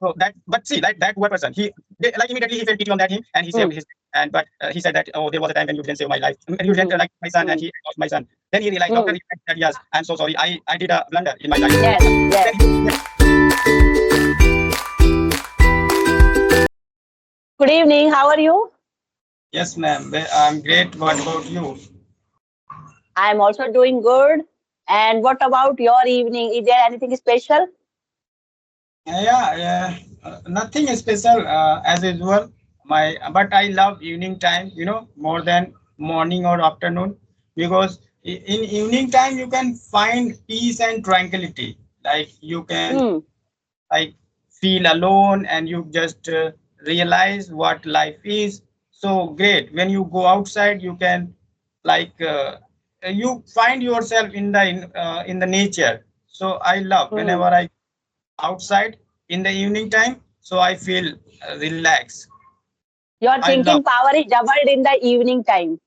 So that, but see, like that poor person, like immediately he felt pity on that him, and he saved Hmm. his. And but he said that, oh, there was a time when you didn't save my life, and you didn't Hmm. like my son, and Hmm. he lost my son. Then he realized, after Hmm. he said that, yes, I'm so sorry, I did a blunder in my life. Yes. Then Yes. he, Good evening. How are you? yes, ma'am, I'm great. What about you? I am also doing good. And what about your evening? Is there anything special? Yeah, nothing special as usual. But I love evening time, more than morning or afternoon, because in evening time you can find peace and tranquility. Like you can Hmm. like feel alone, and you just realize what life is. So great. When you go outside, you can like you find yourself in the nature. So I love Hmm. whenever I outside in the evening time, so I feel relaxed. Your I love. thinking power is doubled in the evening time.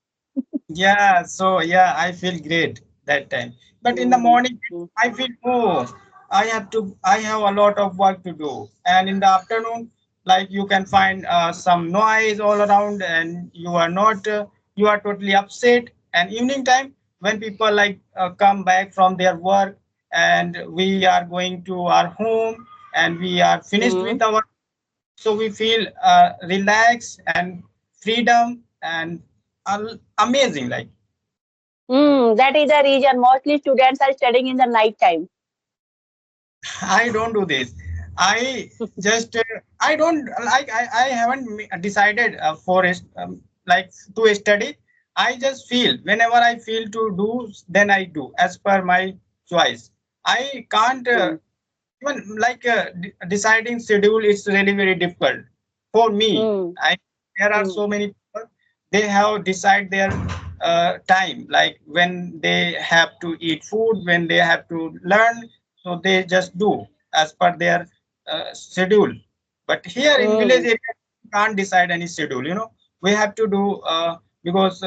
Yeah, so yeah, I feel great that time. But in the Hmm. morning, Hmm. I feel, oh, I have a lot of work to do. And in the afternoon, like you can find some noise all around, and you are totally upset. And evening time, when people like come back from their work, and we are going to our home, and we are finished Hmm. with our, so we feel relaxed and freedom and amazing. Like, Hmm. That is the reason mostly students are studying in the night time. I don't do this. I just I don't like I haven't decided for it like to study. I just feel whenever I feel to do, then I do as per my choice. I can't Hmm. even like deciding schedule is really very difficult for me. Hmm. I There are Hmm. so many people, they have decide their time, like when they have to eat food, when they have to learn, so they just do as per their schedule. But here in village Hmm. area, we can't decide any schedule. We have to do because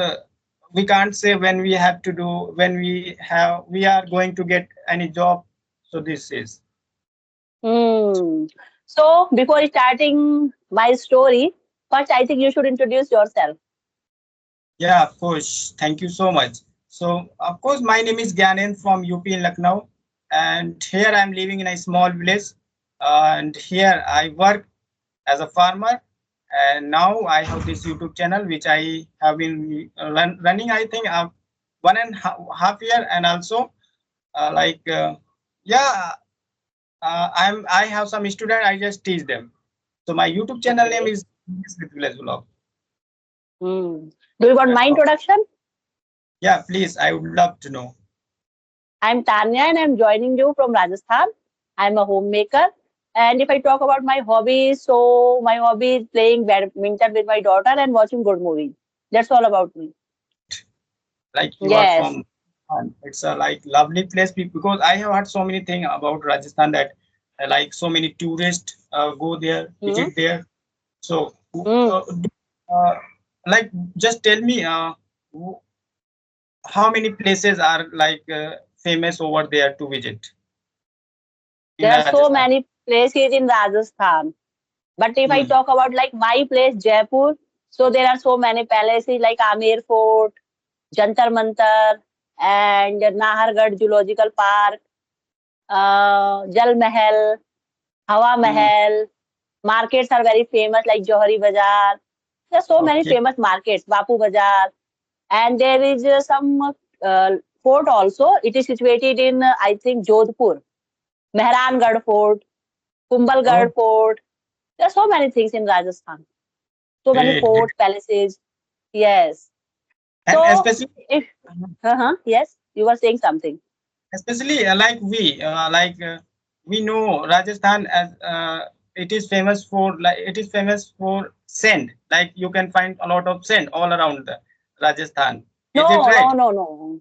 we can't say when we have to do, when we are going to get any job. So this is. Hmm. So before starting my story, first I think you should introduce yourself. Yeah, of course. Thank you so much. So, of course, my name is Gyanen from UP in Lucknow, and here I'm living in a small village. And here I work as a farmer, and now I have this YouTube channel which I have been running. I think 1.5 year, and also like yeah, I have some student. I just teach them. So my YouTube channel name Okay. is Village Vlog. Hmm. Do you want my introduction? Yeah, please. I would love to know. I'm Tanya and I'm joining you from Rajasthan. I'm a homemaker. And if I talk about my hobbies, so my hobby is playing badminton with my daughter and watching good movies. That's all about me. Great. Like you are Yes. from it's a like lovely place because I have heard so many things about Rajasthan that like so many tourists go there, Hmm. visit there. So Hmm. uh, like just tell me w- how many places are like famous over there to visit in There are so Rajasthan. many places in Rajasthan. But if I Hmm. talk about like my place, Jaipur, so there are so many palaces like Amer Fort, Jantar Mantar, and Nahargarh Zoological Park, Jal Mahal, Hawa Hmm. Mahal. Markets are very famous like Johari Bazaar. There are so many Okay. famous markets, Bapu Bazaar. And there is some fort also. It is situated in, I think, Jodhpur. Mehrangarh Fort, Oh, Kumbhalgarh Fort. There are so many things in Rajasthan. So many great, great. forts, palaces. Yes. And So, if, yes, you were saying something. especially like we know Rajasthan as it is famous for sand. Like you can find a lot of sand all around the Rajasthan. Is it No, right? no, no,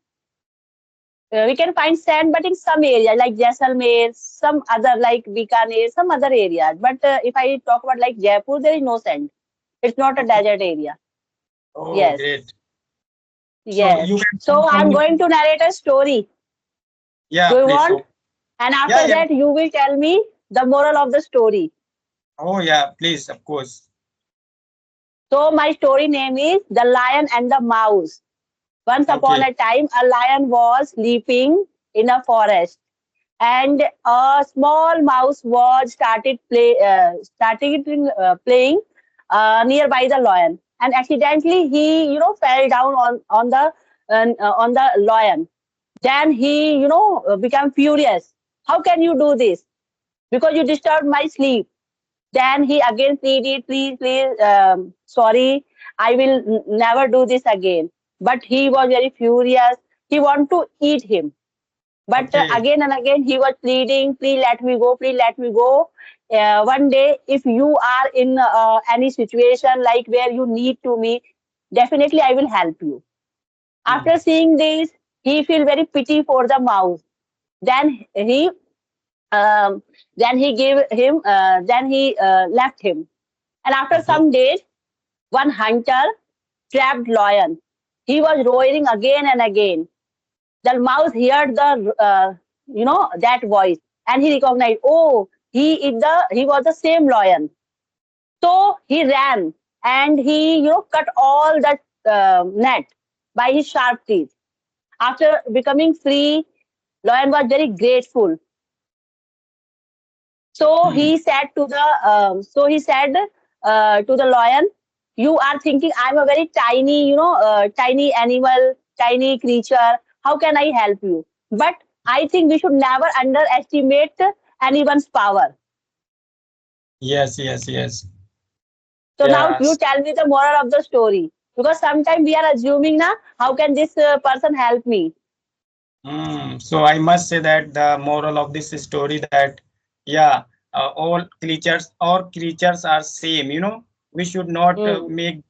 no. We can find sand, but in some areas like Jaisalmer, some other like Bikaner, some other areas. But if I talk about like Jaipur, there is no sand. It's not a Okay. desert area. Oh, Yes, great. So yes. you can find So so I'm many. going to narrate a story. Yeah, Do you please. want? So And yeah, after yeah. that, you will tell me the moral of the story. Oh yeah, please, of course. So my story name is The Lion and the Mouse. Once upon Okay. a time, a lion was sleeping in a forest, and a small mouse was started playing nearby the lion, and accidentally he fell down on the lion. Then he became furious. How can you do this? Because you disturbed my sleep. Then he again pleaded, please, please, sorry, I will never do this again. But he was very furious. He wanted to eat him. But Okay. again and again, he was pleading, please let me go, please let me go. One day, if you are in any situation like where you need to me, definitely I will help you. Hmm. After seeing this, he feel very pity for the mouse. Then um, then he left him. And after Okay. some days, one hunter trapped lion. He was roaring again and again. The mouse heard the that voice, and he recognized, oh, he was the same lion. So he ran, and he cut all that net by his sharp teeth. After becoming free, lion was very grateful. So Hmm. he said to the lion, "You are thinking I'm a very tiny, tiny animal, tiny creature. How can I help you? But I think we should never underestimate anyone's power." Yes, yes, yes. So now you Yes. tell me the moral of the story, because sometimes we are assuming, na, how can this person help me? So I must say that the moral of this story that yeah, all creatures are same. We should not Hmm. make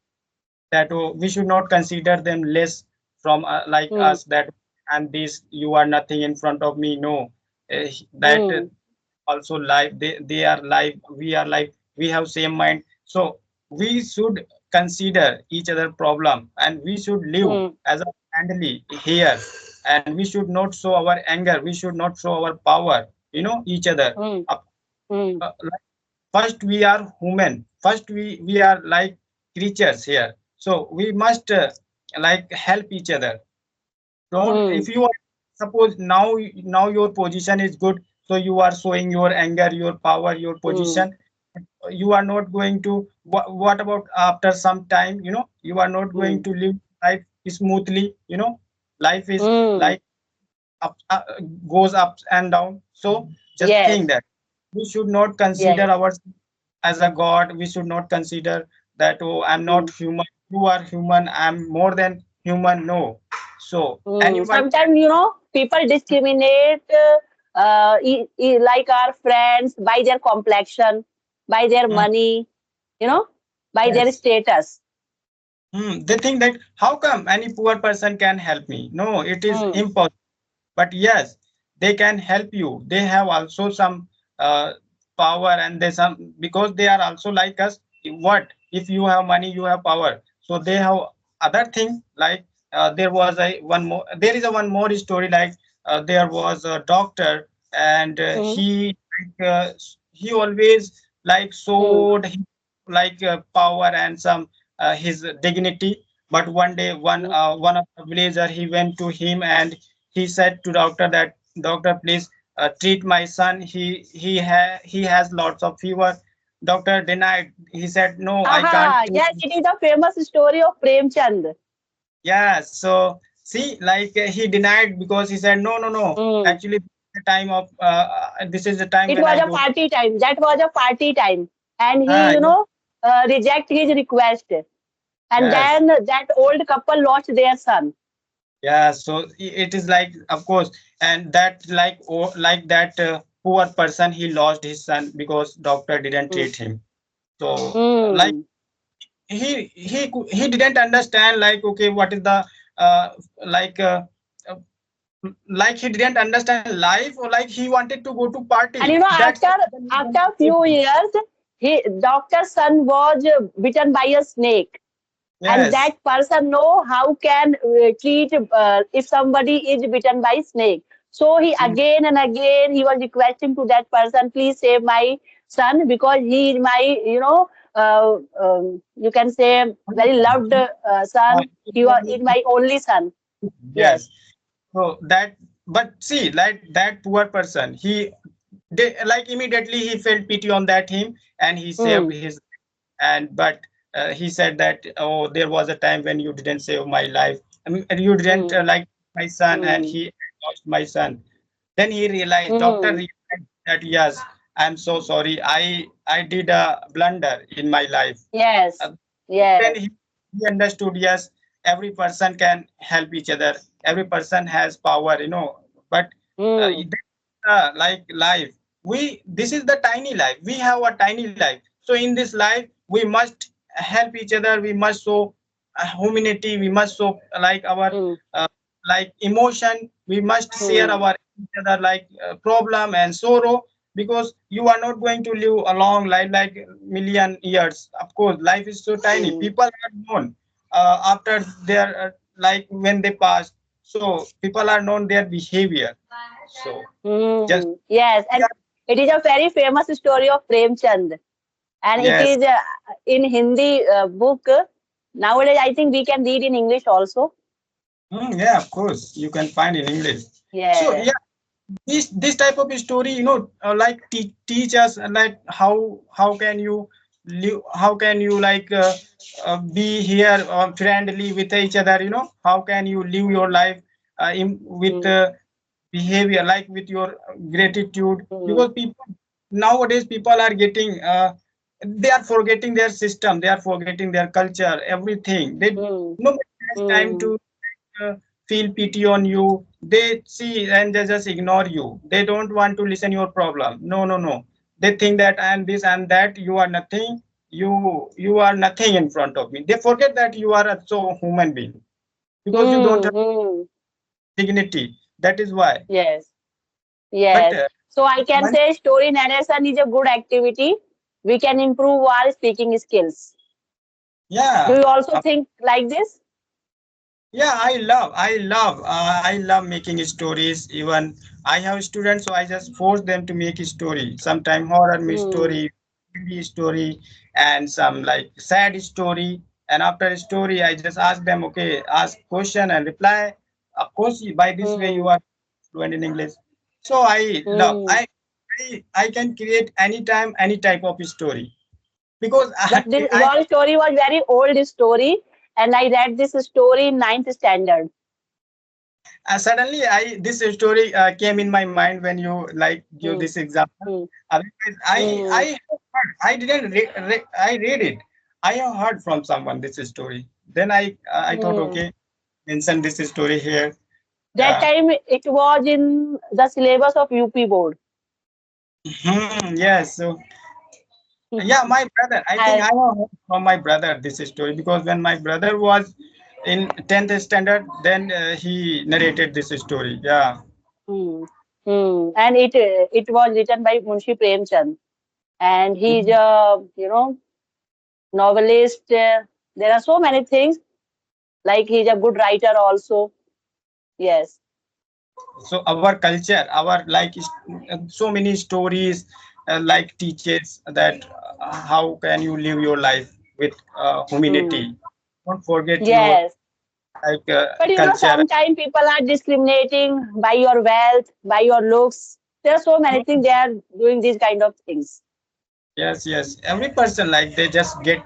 that we should not consider them less from like Hmm. us that and this you are nothing in front of me. No, that Hmm. also life they are life we are life we have same mind, so we should consider each other problem and we should live Hmm. as a friendly here, and we should not show our anger, we should not show our power, each other. Hmm. Uh, Hmm. like first we are human, first we are like creatures here, so we must like help each other. Don't Hmm. if you are suppose now your position is good, so you are showing your anger, your power, your Hmm. position. You are not going to what about after some time, you are not Hmm. going to live life smoothly. Life is Hmm. like up, goes up and down. So just think Yes. that we should not consider Yes. ourselves as a god. We should not consider that, oh, I'm not Hmm. human, you are human, I'm more than human. No, so anyone can. Sometimes, people discriminate like our friends by their complexion, by their Mm, money, you know, by their yes. status. They think that how come any poor person can help me? No, it is Hmm. impossible. But yes, they can help you. They have also some uh, power, and they some because they are also like us. What if you have money, you have power? So they have other thing like there is a one more story like there was a doctor, and Hmm. he always like Hmm. showed his, like power and some his dignity. But one day Hmm. one of the villager he went to him and he said to doctor that doctor please treat my son, he has lots of fever. Doctor denied, he said no, I can't Aha, treat yes, him. it is a famous story of Prem Chand. Yeah, so see like he denied because he said no, no, no, Hmm. actually this is the time It when was I a go to party time. That was a party time. And he, ah, reject his request. And yes. then that old couple lost their son. Yeah, so it is like, of course, and that like like that poor person he lost his son because doctor didn't Hmm. treat him. So like Hmm. he didn't understand like okay what is the uh, like uh, uh, like he didn't understand life, or like he wanted to go to party. And That's the reason he after went to a treat few him. years, doctor's son was bitten by a snake. And Yes. that person know how can treat if somebody is bitten by snake. So he Mm, again and again he was requesting to that person, please save my son because he is my, you can say very loved son. He was is my only son. Yes. Yes. So that, but see, like that poor person, like immediately he felt pity on that him, and he saved Mm, his. And but he said that, oh, there was a time when you didn't save my life. I mean, and you didn't mm, like my son, and mm, he lost my son. Then he realized, doctor mm. realized that, yes, I'm so sorry. I did a blunder in my life. Yes. Uh, then Yes. he understood, yes, every person can help each other. Every person has power, but Mm, like life, this is the tiny life. We have a tiny life. So in this life, we must help each other. We must show humanity. We must show like our mm, uh, like emotion. We must share mm, our each other like problem and sorrow, because you are not going to live a long life like million years. Of course, life is so tiny. mm, People are known after their like when they pass. So people are known their behavior. So just, mm. Yes, and yeah, it is a very famous story of Prem Chand, and it yes. is in Hindi book. Nowadays, I think we can read in English also. Yeah, of course, you can find in English. So Yes. yeah, this type of story, like teach us like how can you live, how can you like be here friendly with each other. How can you live your life with Mm, behavior, like with your gratitude, mm, because people nowadays people are getting they are forgetting their system, they are forgetting their culture, everything. They mm, nobody has time mm, to uh, feel pity on you. They see and they just ignore you. They don't want to listen your problem. No, no, no. They think that I am this and that. You are nothing. You are nothing in front of me. They forget that you are a so human being, because you don't have mm. dignity. That is why. Yes. But Yes. So I can one, say story narration is a good activity. We can improve our speaking skills. Do yeah, you also think like this? yeah, I love making stories. Even I have students, so I just force them to make a story. Sometime horror Hmm. story, comedy story, and some like sad story. And after a story, I just ask them, okay, ask question and reply. Of course, by this way you Hmm. are fluent in English. So I love. Hmm. I can create anytime any type of story, because But this I your story was very old story, and I read this story in ninth standard. suddenly I this story came in my mind when you like give Hmm. this example. Hmm. Otherwise, Hmm. I didn't I read it. I have heard from someone this story. Then I thought, Hmm. okay, mention this story here. That Yeah. time it was in the syllabus of UP board. Yes. So yeah, my brother. I think I And have heard from my brother this story, because when my brother was in 10th standard, then he narrated this story. Yeah. hmm. Hmm. And it was written by Munshi Prem Chand, and he's a novelist. There are so many things. Like he's a good writer also. Yes. So our culture, our like so many stories like teaches that how can you live your life with Hmm. humanity. Don't forget your Yes. like But culture. sometimes people are discriminating by your wealth, by your looks. There are so many things they are doing these kind of things. Yes, yes, every person like they just get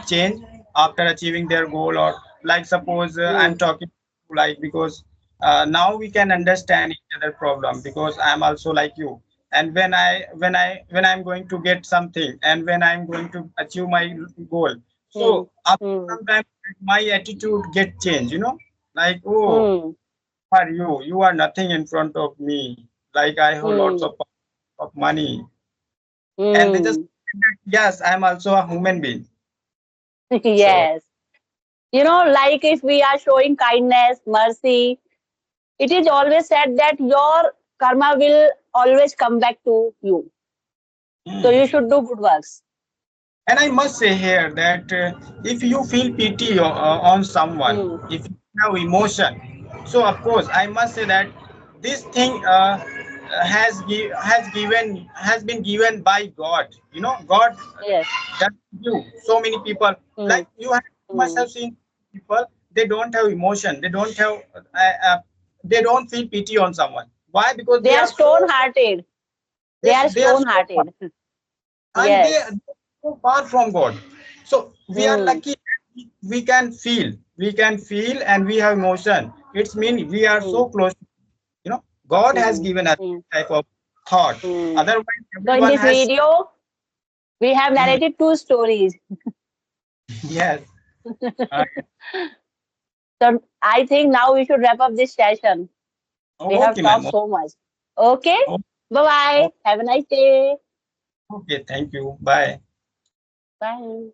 change after achieving their goal. Or like suppose I'm Hmm. talking like, because now we can Hmm. understand each other problem, because I'm also like you. And when I'm going to get something, and when I'm going to achieve my goal, Hmm. so after Hmm. some time my attitude get changed, like, oh, Hmm. who are you are nothing in front of me, like I have lots Hmm. of money. And they just, Hmm. yes, I'm also a human being. So Yes. Like if we are showing kindness, mercy, it is always said that your karma will always come back to you. So you mm. should do good works. And I must say here that if you feel pity on someone, Hmm. if you have emotion, so of course I must say that this thing has been given by God. You know, God Yes. that you so many people Mm, like must mm. have seen people, they don't have emotion, they don't feel pity on someone. Why? Because They are stone hearted. They are they are stone so far, hearted. and they Yes. are so far from God. So we are Mm, lucky, we can feel and we have emotion. It's mean we are so mm, close. You know, God has mm, given us mm, type of thought. mm. Otherwise So in everyone this has. video, we have Mm, narrated two stories. yes. uh, So I think now we should wrap up this session. We have okay, talked ma'am. so much. Okay. Oh, Bye bye. oh, Have a nice day. okay, thank you, bye. Bye.